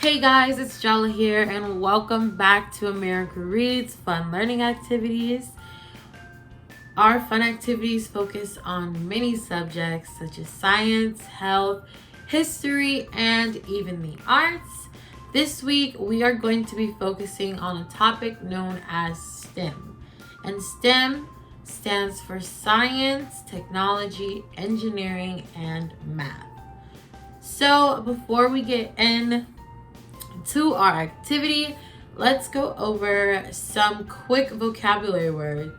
Hey guys, it's Jala here, and welcome back to America Reads Fun Learning Activities. Our fun activities focus on many subjects such as science, health, history, and even the arts. This week, we are going to be focusing on a topic known as STEM. And STEM stands for science, technology, engineering, and math. So before we get into our activity, let's go over some quick vocabulary words.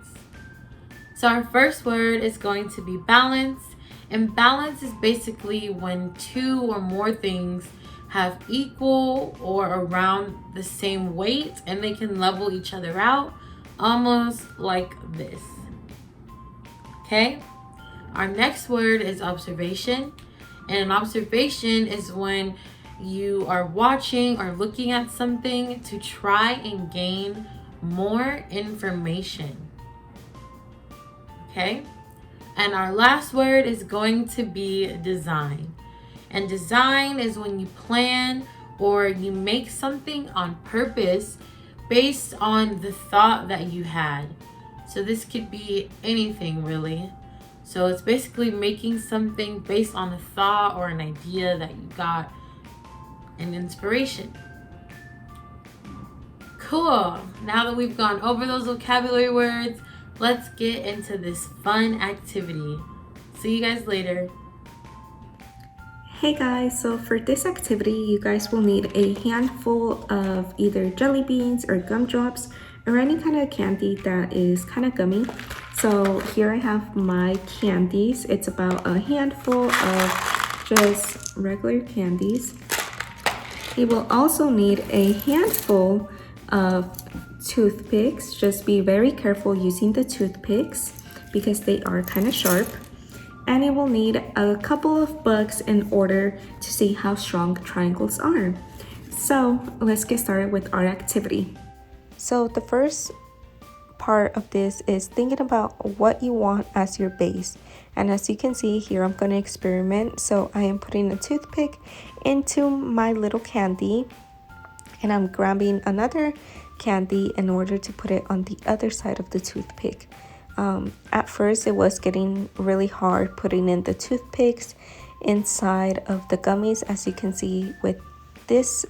So our first word is going to be balance. And balance is basically when two or more things have equal or around the same weight and they can level each other out, almost like this. Okay? Our next word is observation. And an observation is when you are watching or looking at something to try and gain more information. Okay? And our last word is going to be design. And design is when you plan or you make something on purpose based on the thought that you had. So this could be anything really. So it's basically making something based on a thought or an idea that you got an inspiration. Cool. Now that we've gone over those vocabulary words, let's get into this fun activity. See you guys later. Hey guys, so for this activity, you guys will need a handful of either jelly beans or gumdrops or any kind of candy that is kind of gummy. So here I have my candies. It's about a handful of just regular candies. You will also need a handful of toothpicks. Just be very careful using the toothpicks because they are kind of sharp. And you will need a couple of books in order to see how strong triangles are. So let's get started with our activity. So the first part of this is thinking about what you want as your base. And as you can see here, I'm going to experiment. So I am putting a toothpick into my little candy, and I'm grabbing another candy in order to put it on the other side of the toothpick. At first it was getting really hard putting in the toothpicks inside of the gummies. As you can see with this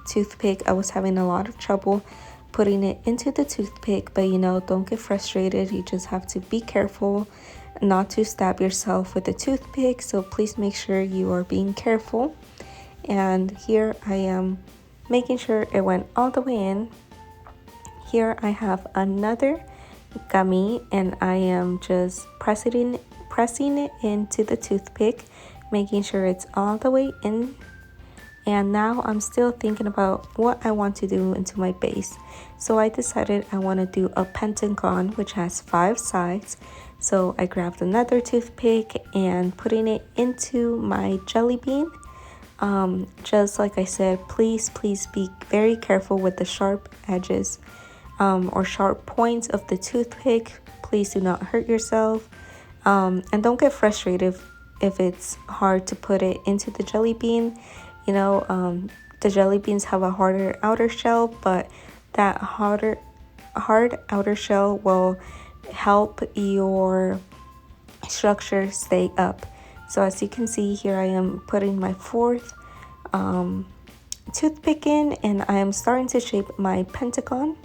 toothpick, I was having a lot of trouble putting it into the toothpick, but don't get frustrated. You just have to be careful not to stab yourself with the toothpick, so please make sure you are being careful. And here I am making sure it went all the way in. Here I have another gummy and I am just pressing it into the toothpick, making sure it's all the way in. And now I'm still thinking about what I want to do into my base. So I decided I want to do a pentagon which has 5 sides. So I grabbed another toothpick and putting it into my jelly bean. Just like I said, please be very careful with the sharp edges or sharp points of the toothpick. Please do not hurt yourself. And don't get frustrated if it's hard to put it into the jelly bean. The jelly beans have a harder outer shell, but that hard outer shell will help your structure stay up. So as you can see here, I am putting my 4th toothpick in, and I am starting to shape my pentagon.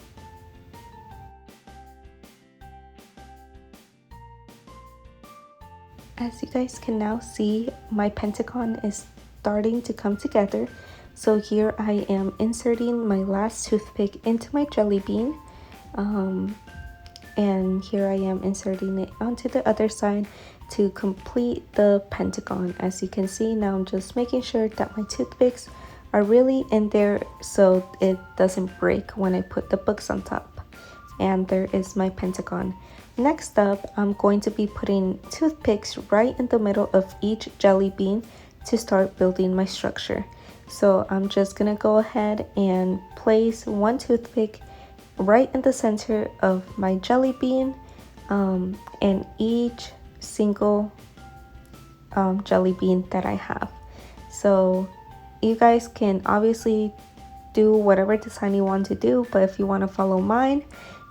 As you guys can now see, my pentagon is starting to come together. So here I am inserting my last toothpick into my jelly bean, and here I am inserting it onto the other side to complete the pentagon. As you can see, now I'm just making sure that my toothpicks are really in there so it doesn't break when I put the books on top. And there is my pentagon. Next up, I'm going to be putting toothpicks right in the middle of each jelly bean to start building my structure. So I'm just gonna go ahead and place one toothpick right in the center of my jelly bean, and each single jelly bean that I have. So you guys can obviously do whatever design you want to do, but if you want to follow mine,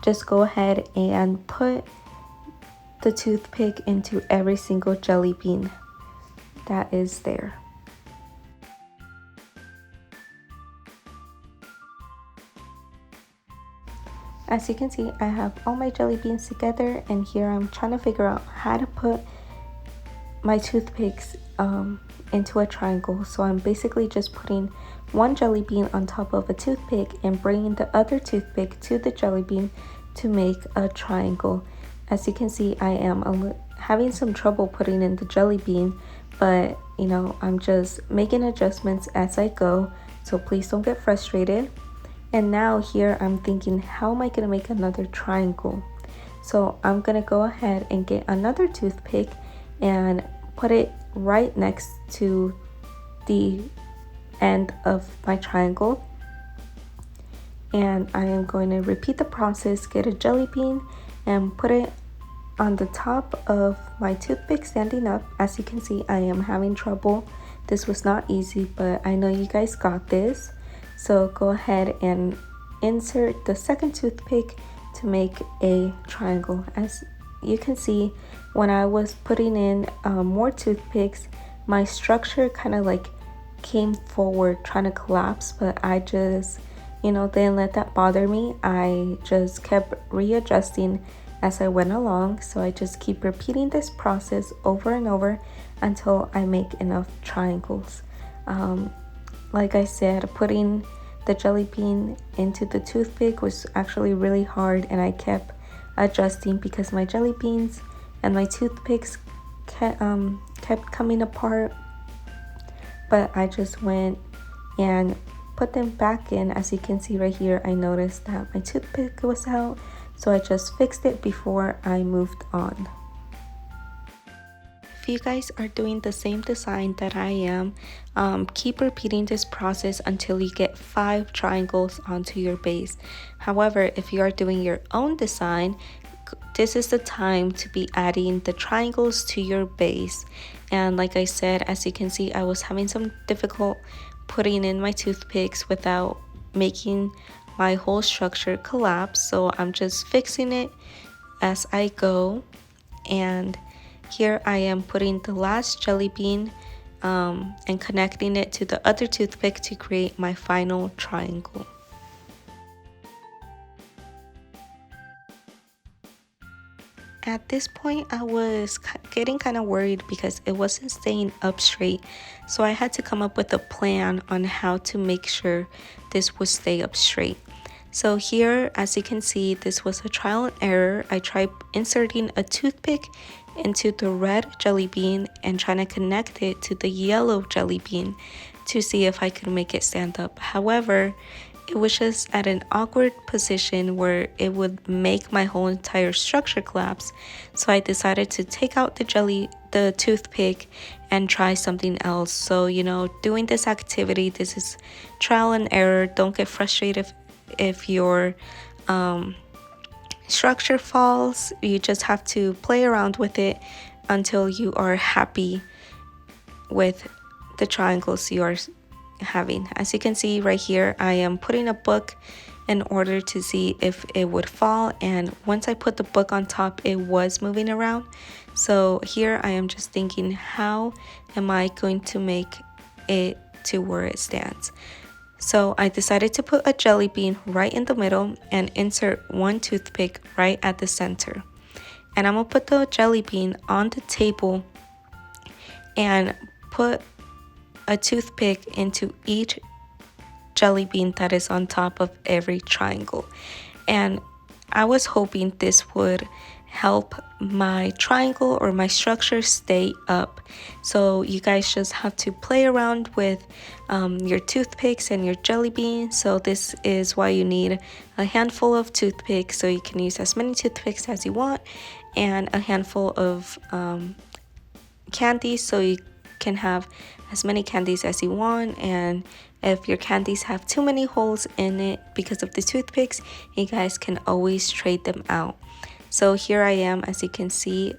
just go ahead and put the toothpick into every single jelly bean that is there. As you can see, I have all my jelly beans together, and here I'm trying to figure out how to put my toothpicks into a triangle. So I'm basically just putting one jelly bean on top of a toothpick and bringing the other toothpick to the jelly bean to make a triangle. As you can see, I am having some trouble putting in the jelly bean, but I'm just making adjustments as I go, so please don't get frustrated. And now here I'm thinking, how am I going to make another triangle? So I'm going to go ahead and get another toothpick and put it right next to the end of my triangle. And I am going to repeat the process, get a jelly bean and put it on the top of my toothpick standing up. As you can see, I am having trouble. This was not easy, but I know you guys got this. So go ahead and insert the second toothpick to make a triangle. As you can see, when I was putting in more toothpicks, my structure kind of like came forward trying to collapse, but I just didn't let that bother me. I just kept readjusting as I went along. So I just keep repeating this process over and over until I make enough triangles. Like I said, putting the jelly bean into the toothpick was actually really hard, and I kept adjusting because my jelly beans and my toothpicks kept coming apart. But I just went and put them back in. As you can see right here, I noticed that my toothpick was out, so I just fixed it before I moved on. If you guys are doing the same design that I am, keep repeating this process until you get 5 triangles onto your base. However, if you are doing your own design, this is the time to be adding the triangles to your base. And like I said, as you can see, I was having some difficult putting in my toothpicks without making my whole structure collapse. So I'm just fixing it as I go. And here I am putting the last jelly bean and connecting it to the other toothpick to create my final triangle. At this point, I was getting kind of worried because it wasn't staying up straight. So I had to come up with a plan on how to make sure this would stay up straight. So here, as you can see, this was a trial and error. I tried inserting a toothpick into the red jelly bean and trying to connect it to the yellow jelly bean to see if I could make it stand up. However, it was just at an awkward position where it would make my whole entire structure collapse. So I decided to take out the toothpick and try something else. So, doing this activity, this is trial and error. Don't get frustrated if your structure falls. You just have to play around with it until you are happy with the triangles you are having. As you can see right here, I am putting a book in order to see if it would fall, and once I put the book on top, it was moving around. So here I am just thinking, how am I going to make it to where it stands? So I decided to put a jelly bean right in the middle and insert one toothpick right at the center. And I'm gonna put the jelly bean on the table and put a toothpick into each jelly bean that is on top of every triangle. And I was hoping this would help my triangle or my structure stay up. So you guys just have to play around with your toothpicks and your jelly beans. So this is why you need a handful of toothpicks, so you can use as many toothpicks as you want, and a handful of candies, so you can have as many candies as you want. And if your candies have too many holes in it because of the toothpicks, you guys can always trade them out. So here I am, as you can see,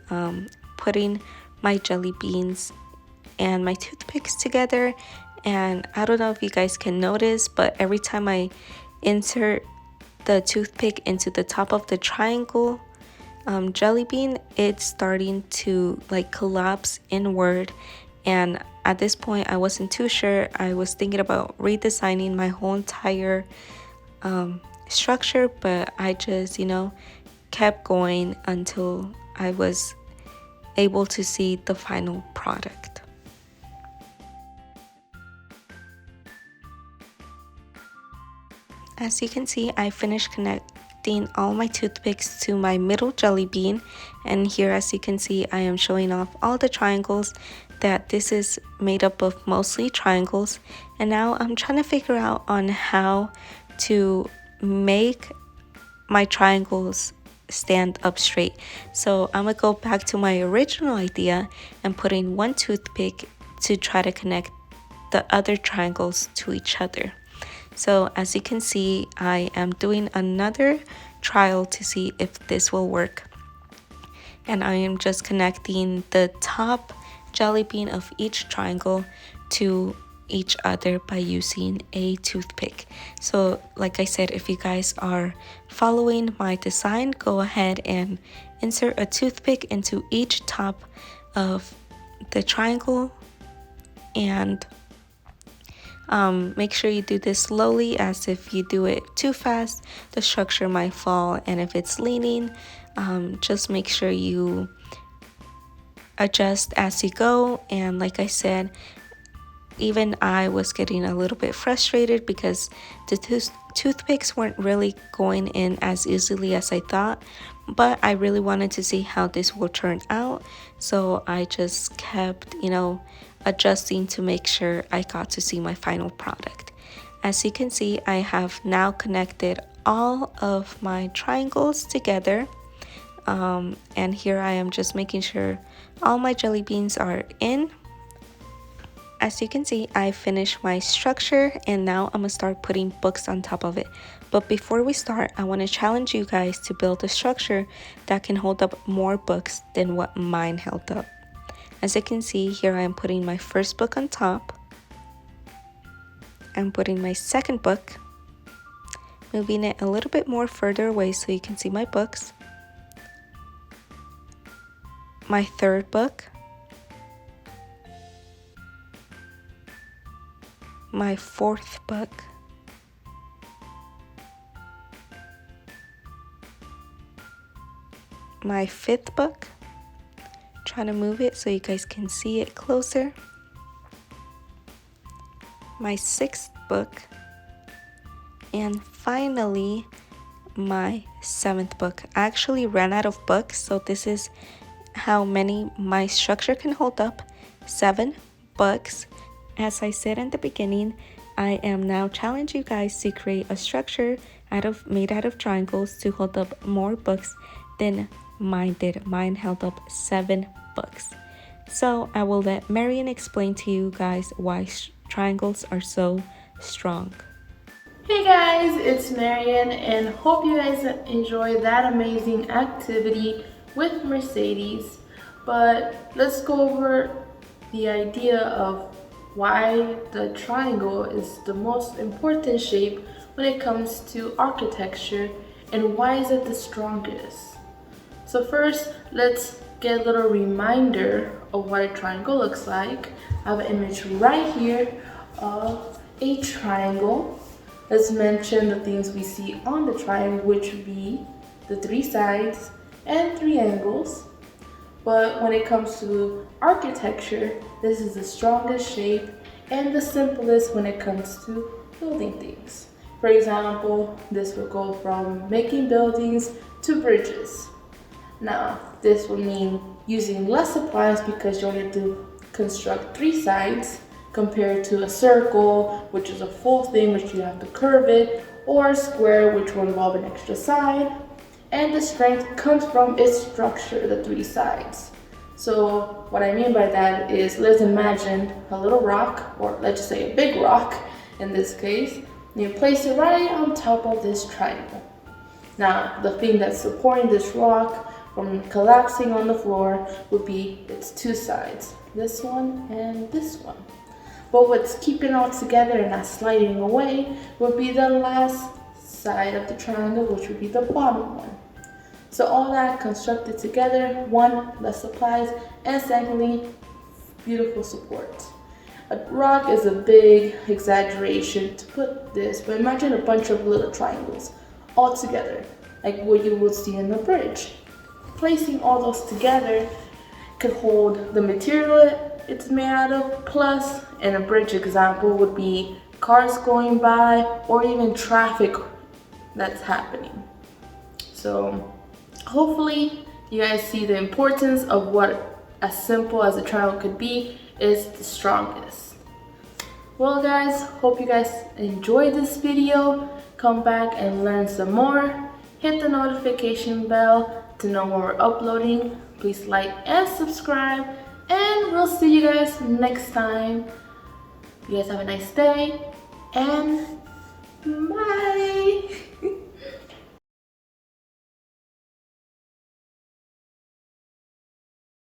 putting my jelly beans and my toothpicks together, And I don't know if you guys can notice, but every time I insert the toothpick into the top of the triangle jelly bean, it's starting to like collapse inward. And at this point I wasn't too sure. I was thinking about redesigning my whole entire structure, but I just kept going until I was able to see the final product. As you can see, I finished connecting all my toothpicks to my middle jelly bean, and here, as you can see, I am showing off all the triangles, that this is made up of mostly triangles. And now I'm trying to figure out on how to make my triangles stand up straight. So I'm gonna go back to my original idea and put in one toothpick to try to connect the other triangles to each other. So as you can see, I am doing another trial to see if this will work. And I am just connecting the top jelly bean of each triangle to each other by using a toothpick. So like I said, if you guys are following my design, go ahead and insert a toothpick into each top of the triangle, and make sure you do this slowly, as if you do it too fast, the structure might fall. And if it's leaning, just make sure you adjust as you go. And like I said, even I was getting a little bit frustrated because the toothpicks weren't really going in as easily as I thought, but I really wanted to see how this will turn out. So I just kept, adjusting to make sure I got to see my final product. As you can see, I have now connected all of my triangles together. And here I am just making sure all my jelly beans are in. As you can see, I finished my structure, and now I'm gonna start putting books on top of it. But before we start, I want to challenge you guys to build a structure that can hold up more books than what mine held up. As you can see, here I am putting my first book on top. I'm putting my second book, moving it a little bit more further away so you can see my books. My third book. My fourth book. My fifth book. Trying to move it so you guys can see it closer. My sixth book. And finally, my seventh book. I actually ran out of books, so this is how many my structure can hold up. 7 books. As I said in the beginning, I am now challenging you guys to create a structure made out of triangles to hold up more books than mine did. Mine held up 7 books. So I will let Marian explain to you guys why triangles are so strong. Hey guys, it's Marian, and hope you guys enjoy that amazing activity with Mercedes. But let's go over the idea of why the triangle is the most important shape when it comes to architecture, and why is it the strongest. So first, let's get a little reminder of what a triangle looks like. I have an image right here of a triangle. Let's mention the things we see on the triangle, which would be the 3 sides and 3 angles. But when it comes to architecture, this is the strongest shape and the simplest when it comes to building things. For example, this will go from making buildings to bridges. Now, this will mean using less supplies because you only have to construct 3 sides compared to a circle, which is a full thing, which you have to curve it, or a square, which will involve an extra side. And the strength comes from its structure, the 3 sides. So what I mean by that is, let's imagine a little rock, or let's just say a big rock in this case, and you place it right on top of this triangle. Now, the thing that's supporting this rock from collapsing on the floor would be its 2 sides, this one and this one. But what's keeping it all together and not sliding away would be the last side of the triangle, which would be the bottom one. So all that constructed together, one, less supplies, and secondly, beautiful support. A rock is a big exaggeration to put this, but imagine a bunch of little triangles all together, like what you would see in a bridge. Placing all those together could hold the material it's made out of, plus in a bridge example would be cars going by or even traffic that's happening. So hopefully you guys see the importance of what as simple as a triangle could be is the strongest. Well guys, hope you guys enjoyed this video. Come back and learn some more. Hit the notification bell to know when we're uploading. Please like and subscribe, and we'll see you guys next time. You guys have a nice day, and